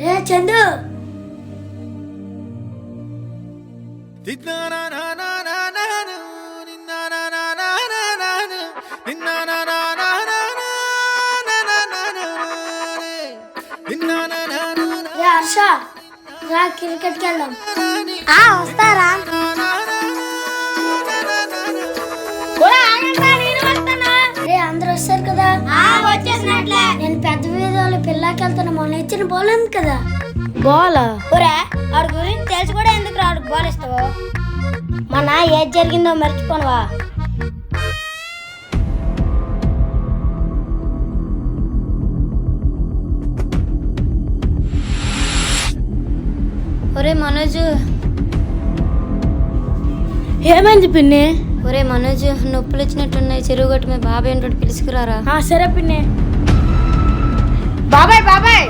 రే చందు, రే హర్ష, రా క్రికెట్కి వెళ్దాం. వస్తారా? రే అందరూ వస్తారు కదా. వచ్చేసినట్లే. నేను పెద్ద వీధిలో పిల్లకి వెళ్తాను. మొన్న ఇచ్చిన బాల్ ఉంది కదా. బాల్ వాడి గురించి తెలిసి కూడా ఎందుకు రాడు బాల్ ఇస్తావు? మన ఏది జరిగిందో మర్చిపోనువా? ఒరే మనోజ్, ఏమైంది పిన్ని? ఒరే మనోజ్, నొప్పులు వచ్చినట్టున్నాయి. చెరువు గట్టు మీ బాబాయ్ ఉంటాడు, పిలుచుకురారా. సరే పిన్ని. బాబాయ్ బాబాయ్